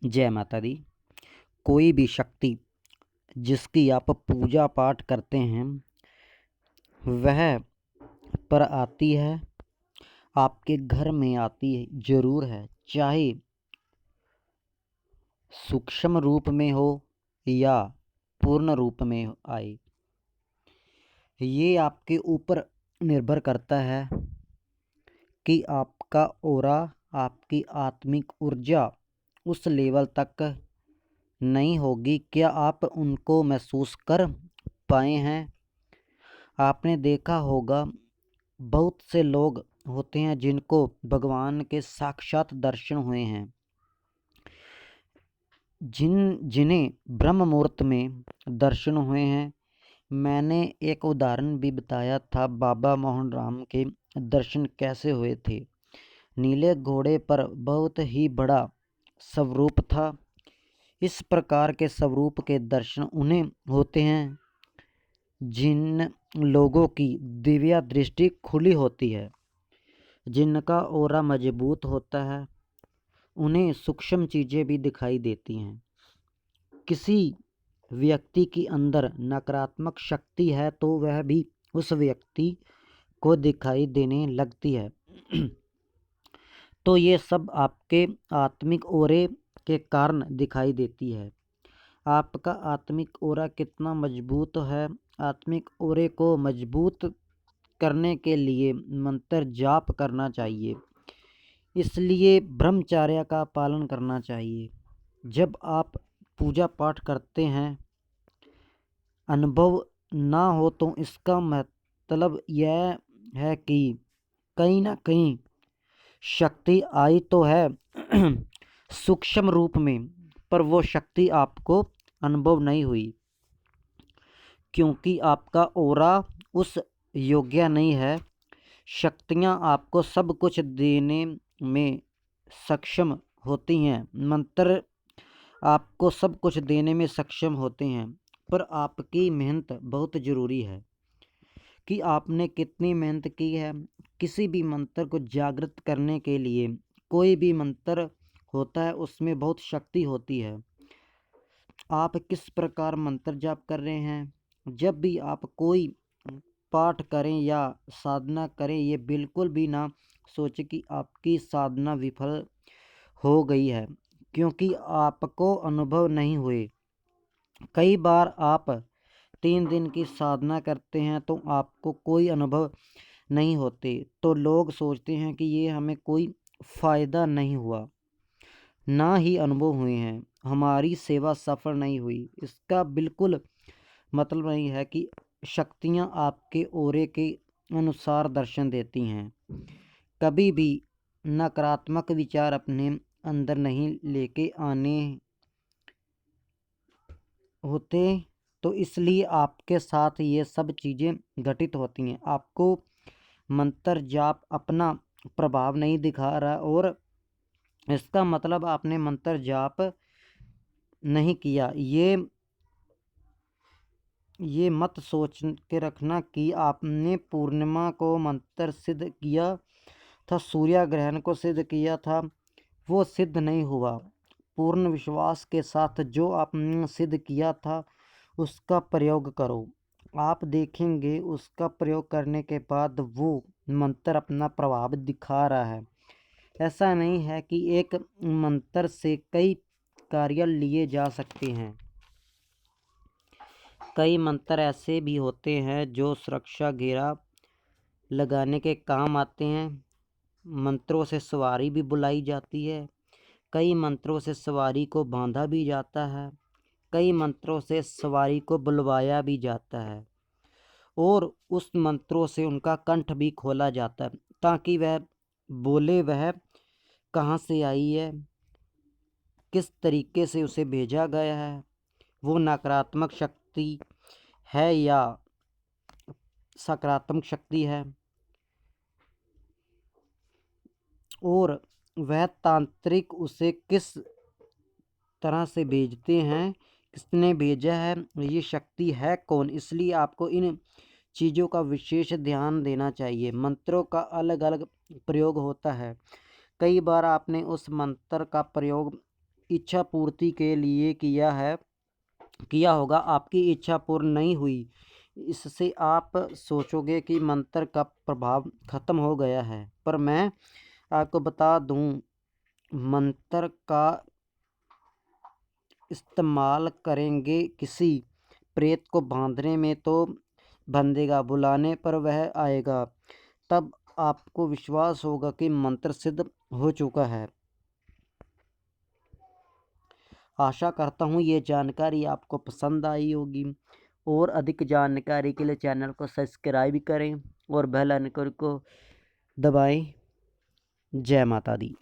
जय माता दी। कोई भी शक्ति जिसकी आप पूजा पाठ करते हैं वह पर आती है, आपके घर में आती ज़रूर है, चाहे सूक्ष्म रूप में हो या पूर्ण रूप में आए। ये आपके ऊपर निर्भर करता है कि आपका ऑरा, आपकी आत्मिक ऊर्जा उस लेवल तक नहीं होगी। क्या आप उनको महसूस कर पाए हैं? आपने देखा होगा बहुत से लोग होते हैं जिनको भगवान के साक्षात दर्शन हुए हैं, जिन्हें ब्रह्म मुहूर्त में दर्शन हुए हैं। मैंने एक उदाहरण भी बताया था, बाबा मोहन राम के दर्शन कैसे हुए थे। नीले घोड़े पर बहुत ही बड़ा स्वरूप था। इस प्रकार के स्वरूप के दर्शन उन्हें होते हैं जिन लोगों की दिव्य दृष्टि खुली होती है, जिनका ऑरा मजबूत होता है, उन्हें सूक्ष्म चीज़ें भी दिखाई देती हैं। किसी व्यक्ति के अंदर नकारात्मक शक्ति है तो वह भी उस व्यक्ति को दिखाई देने लगती है। तो ये सब आपके आत्मिक ऑरे के कारण दिखाई देती है। आपका आत्मिक ऑरा कितना मजबूत है? आत्मिक ऑरे को मजबूत करने के लिए मंत्र जाप करना चाहिए, इसलिए ब्रह्मचर्य का पालन करना चाहिए। जब आप पूजा पाठ करते हैं अनुभव ना हो तो इसका मतलब यह है कि कहीं ना कहीं शक्ति आई तो है सूक्ष्म रूप में, पर वो शक्ति आपको अनुभव नहीं हुई क्योंकि आपका ऑरा उस योग्य नहीं है। शक्तियाँ आपको सब कुछ देने में सक्षम होती हैं, मंत्र आपको सब कुछ देने में सक्षम होते हैं, पर आपकी मेहनत बहुत ज़रूरी है कि आपने कितनी मेहनत की है। किसी भी मंत्र को जागृत करने के लिए कोई भी मंत्र होता है उसमें बहुत शक्ति होती है। आप किस प्रकार मंत्र जाप कर रहे हैं? जब भी आप कोई पाठ करें या साधना करें, ये बिल्कुल भी ना सोचें कि आपकी साधना विफल हो गई है, क्योंकि आपको अनुभव नहीं हुए। कई बार आप 3 दिन की साधना करते हैं तो आपको कोई अनुभव नहीं होते, तो लोग सोचते हैं कि ये हमें कोई फ़ायदा नहीं हुआ, ना ही अनुभव हुए हैं, हमारी सेवा सफल नहीं हुई। इसका बिल्कुल मतलब नहीं है कि शक्तियाँ आपके ऑरे के अनुसार दर्शन देती हैं। कभी भी नकारात्मक विचार अपने अंदर नहीं लेके आने होते, तो इसलिए आपके साथ ये सब चीज़ें घटित होती हैं। आपको मंत्र जाप अपना प्रभाव नहीं दिखा रहा और इसका मतलब आपने मंत्र जाप नहीं किया। ये मत सोच के रखना कि आपने पूर्णिमा को मंत्र सिद्ध किया था, सूर्य ग्रहण को सिद्ध किया था, वो सिद्ध नहीं हुआ। पूर्ण विश्वास के साथ जो आपने सिद्ध किया था उसका प्रयोग करो। आप देखेंगे उसका प्रयोग करने के बाद वो मंत्र अपना प्रभाव दिखा रहा है। ऐसा नहीं है कि एक मंत्र से कई कार्य लिए जा सकते हैं। कई मंत्र ऐसे भी होते हैं जो सुरक्षा घेरा लगाने के काम आते हैं। मंत्रों से सवारी भी बुलाई जाती है, कई मंत्रों से सवारी को बांधा भी जाता है, कई मंत्रों से सवारी को बुलवाया भी जाता है और उस मंत्रों से उनका कंठ भी खोला जाता है ताकि वह बोले वह कहाँ से आई है, किस तरीके से उसे भेजा गया है, वो नकारात्मक शक्ति है या सकारात्मक शक्ति है, और वह तांत्रिक उसे किस तरह से भेजते हैं, किसने भेजा है, ये शक्ति है कौन। इसलिए आपको इन चीज़ों का विशेष ध्यान देना चाहिए। मंत्रों का अलग अलग प्रयोग होता है। कई बार आपने उस मंत्र का प्रयोग इच्छा पूर्ति के लिए किया होगा, आपकी इच्छा पूर्ण नहीं हुई, इससे आप सोचोगे कि मंत्र का प्रभाव खत्म हो गया है। पर मैं आपको बता दूं, मंत्र का इस्तेमाल करेंगे किसी प्रेत को बांधने में तो बंधेगा, बुलाने पर वह आएगा, तब आपको विश्वास होगा कि मंत्र सिद्ध हो चुका है। आशा करता हूँ ये जानकारी आपको पसंद आई होगी, और अधिक जानकारी के लिए चैनल को सब्सक्राइब करें और बेल आइकन को दबाएं। जय माता दी।